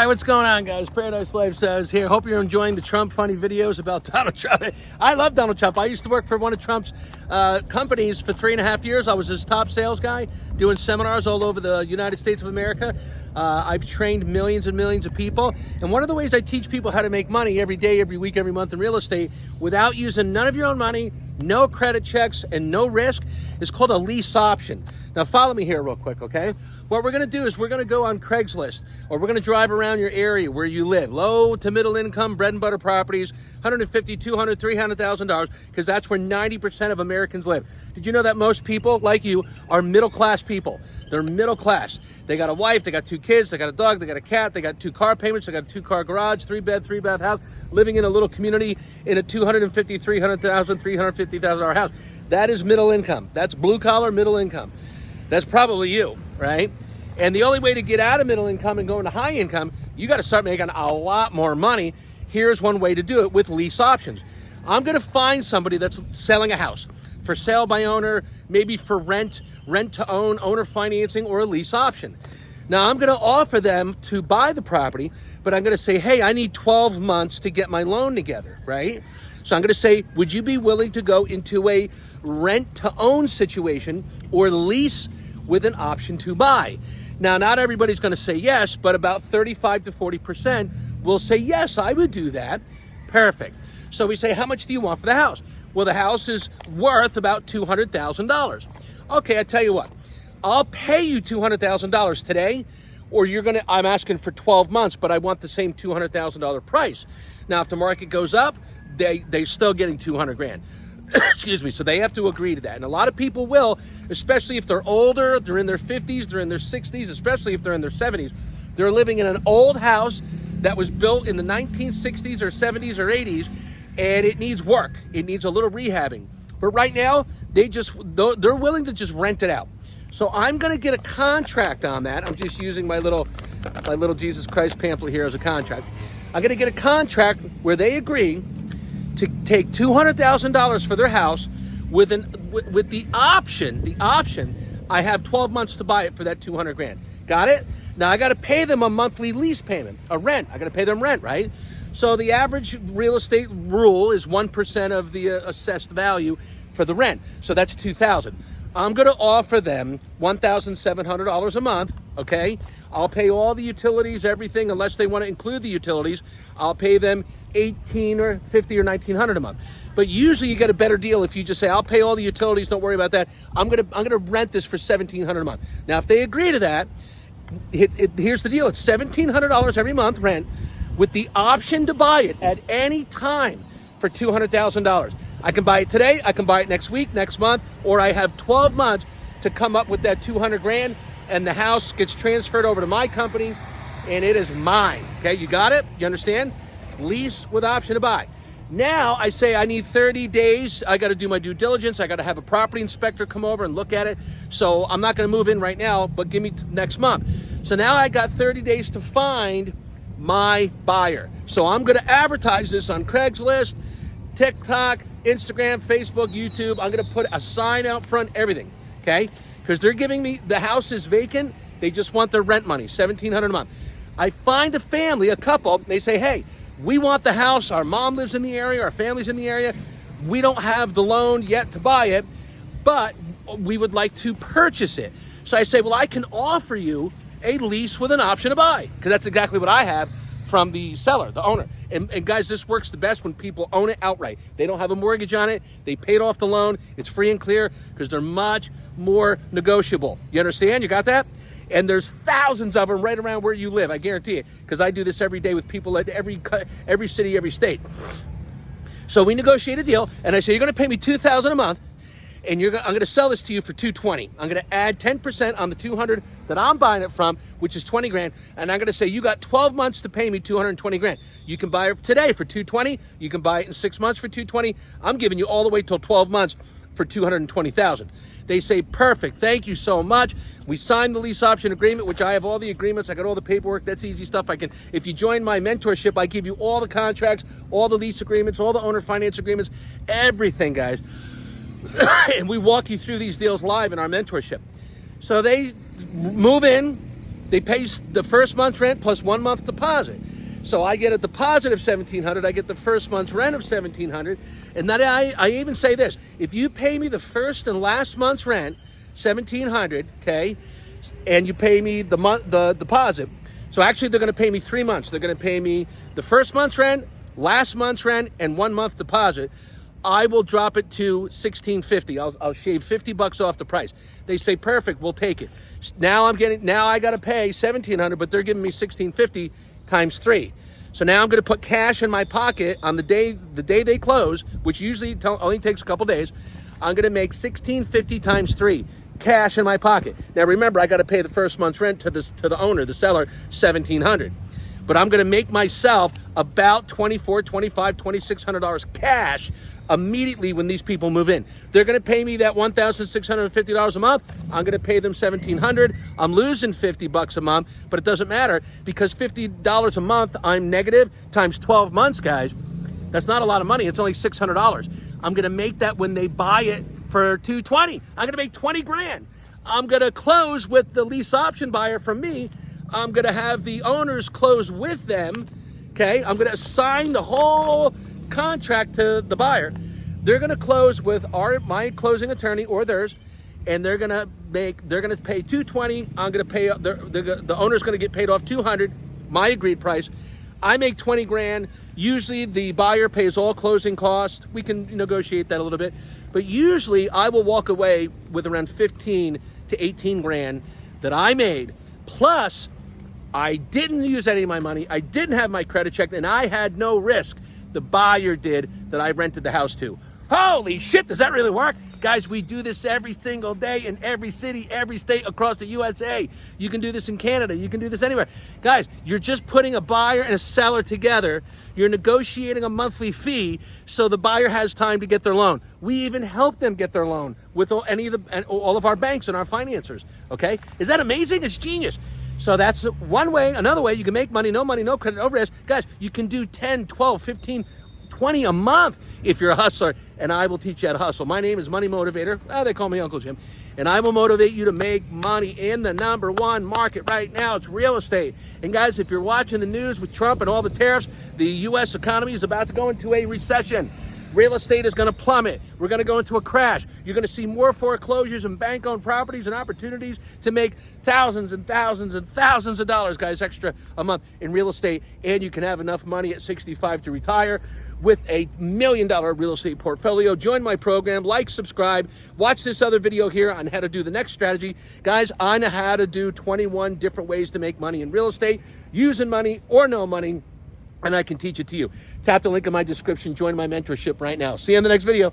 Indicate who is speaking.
Speaker 1: Hi, what's going on, guys? Paradise Life says here. Hope you're enjoying the Trump funny videos about Donald Trump. I love Donald Trump. I used to work for one of Trump's companies for 3.5 years. I was his top sales guy, doing seminars all over the United States of America. I've trained millions and millions of people. And one of the ways I teach people how to make money every day, every week, every month in real estate without using none of your own money, no credit checks, and no risk is called a lease option. Now, follow me here real quick, okay? What we're gonna do is we're gonna go on Craigslist, or we're gonna drive around your area where you live, low to middle income, bread and butter properties, $150,000, $200,000, $300,000, because that's where 90% of Americans live. Did you know that most people, like you, are middle class people? They're middle class. They got a wife, they got 2 kids, they got a dog, they got a cat, they got 2 car payments, they got a 2-car garage, 3-bed, 3-bath house, living in a little community in a $250,000, $300,000, $350,000 house. That is middle income. That's blue collar middle income. That's probably you, right? And the only way to get out of middle income and go into high income, you got to start making a lot more money. Here's one way to do it with lease options. I'm going to find somebody that's selling a house for sale by owner, maybe for rent, rent to own, owner financing, or a lease option. Now, I'm going to offer them to buy the property, but I'm going to say, hey, I need 12 months to get my loan together, right? So I'm going to say, would you be willing to go into a rent to own situation or lease with an option to buy? Now, not everybody's going to say yes, but about 35 to 40% will say, yes, I would do that. Perfect. So we say, how much do you want for the house? Well, the house is worth about $200,000. Okay, I tell you what, I'll pay you $200,000 today, or I'm asking for 12 months, but I want the same $200,000 price. Now, if the market goes up, they're still getting 200 grand. Excuse me. So they have to agree to that. And a lot of people will, especially if they're older, they're in their 50s, they're in their 60s, especially if they're in their 70s. They're living in an old house that was built in the 1960s or 70s or 80s, and it needs work. It needs a little rehabbing. But right now, they're willing to just rent it out. So I'm going to get a contract on that. I'm just using my little Jesus Christ pamphlet here as a contract. I'm going to get a contract where they agree to take $200,000 for their house with the option, I have 12 months to buy it for that 200 grand. Got it? Now I got to pay them a monthly lease payment, a rent. I got to pay them rent, right? So the average real estate rule is 1% of the assessed value for the rent. So that's $2,000. I'm going to offer them $1,700 a month, okay? I'll pay all the utilities, everything, unless they want to include the utilities. I'll pay them $1,800 or $1,500 or $1,900 a month. But usually you get a better deal if you just say, I'll pay all the utilities, don't worry about that. I'm gonna rent this for $1,700 a month. Now, if they agree to that, here's the deal. It's $1,700 every month rent with the option to buy it at any time for $200,000. I can buy it today, I can buy it next week, next month, or I have 12 months to come up with that 200 grand and the house gets transferred over to my company and it is mine. Okay, you got it? You understand? Lease with option to buy. Now I say I need 30 days. I got to do my due diligence. I got to have a property inspector come over and look at it. So I'm not going to move in right now, but give me next month. So now I got 30 days to find my buyer. So I'm going to advertise this on Craigslist, TikTok, Instagram, Facebook, YouTube. I'm going to put a sign out front, everything, okay? Because they're giving me, the house is vacant. They just want their rent money, $1,700 a month. I find a family, a couple, they say, hey, we want the house. Our mom lives in the area. Our family's in the area. We don't have the loan yet to buy it, but we would like to purchase it. So I say, well, I can offer you a lease with an option to buy, because that's exactly what I have from the seller, the owner. And guys, this works the best when people own it outright. They don't have a mortgage on it. They paid off the loan. It's free and clear because they're much more negotiable. You understand? You got that? And there's thousands of them right around where you live. I guarantee it, because I do this every day with people at every city, every state. So we negotiate a deal, and I say, you're going to pay me $2,000 a month, and I'm going to sell this to you for $220. I'm going to add 10% on the $200 that I'm buying it from, which is 20 grand, and I'm going to say you got 12 months to pay me 220 grand. You can buy it today for 220. You can buy it in 6 months for 220. I'm giving you all the way till 12 months for 220,000. They say, perfect, thank you so much. We signed the lease option agreement, which I have all the agreements. I got all the paperwork. That's easy stuff. If you join my mentorship, I give you all the contracts, all the lease agreements, all the owner finance agreements, everything, guys. And we walk you through these deals live in our mentorship. So they move in, they pay the first month's rent plus 1 month deposit. So I get a deposit of $1,700. I get the first month's rent of $1,700. And then I even say this: if you pay me the first and last month's rent, $1,700, okay, and you pay me the deposit. So actually, they're going to pay me 3 months. They're going to pay me the first month's rent, last month's rent, and 1 month deposit. I will drop it to $1,650. I'll shave $50 off the price. They say, perfect, we'll take it. Now I got to pay $1,700, but they're giving me $1,650 times 3. So now I'm going to put cash in my pocket on the day they close, which usually only takes a couple days. I'm going to make $1,650 times 3 cash in my pocket. Now remember, I got to pay the first month's rent to the owner, the seller, $1,700. But I'm going to make myself about $2,400, $2,500, $2,600 cash immediately when these people move in. They're going to pay me that $1,650 a month. I'm going to pay them $1,700. I'm losing $50 a month, but it doesn't matter because $50 a month I'm negative times 12 months, guys. That's not a lot of money. It's only $600. I'm going to make that when they buy it for $220. I'm going to make 20 grand. I'm going to close with the lease option buyer from me. I'm going to have the owners close with them. Okay, I'm going to assign the whole contract to the buyer. They're going to close with my closing attorney or theirs, and they're going to pay $220. I'm going to pay the owner's going to get paid off $200, my agreed price. I make 20 grand. Usually the buyer pays all closing costs. We can negotiate that a little bit, but usually I will walk away with around 15 to 18 grand that I made. Plus, I didn't use any of my money. I didn't have my credit checked, and I had no risk. The buyer did that I rented the house to. Holy shit, does that really work? Guys, we do this every single day in every city, every state across the USA. You can do this in Canada. You can do this anywhere. Guys, you're just putting a buyer and a seller together. You're negotiating a monthly fee so the buyer has time to get their loan. We even help them get their loan with all of our banks and our financiers, okay? Is that amazing? It's genius. So that's one way. Another way, you can make money, no credit, no risk. Guys, you can do 10, 12, 15, 20 a month if you're a hustler, and I will teach you how to hustle. My name is Money Motivator. They call me Uncle Jim. And I will motivate you to make money in the #1 market right now. It's real estate. And guys, if you're watching the news with Trump and all the tariffs, the U.S. economy is about to go into a recession. Real estate is going to plummet. We're going to go into a crash. You're going to see more foreclosures and bank-owned properties and opportunities to make thousands and thousands and thousands of dollars, guys, extra a month in real estate. And you can have enough money at 65 to retire with a $1 million real estate portfolio. Join my program, like, subscribe, watch this other video here on how to do the next strategy. Guys, I know how to do 21 different ways to make money in real estate, using money or no money, and I can teach it to you. Tap the link in my description. Join my mentorship right now. See you in the next video.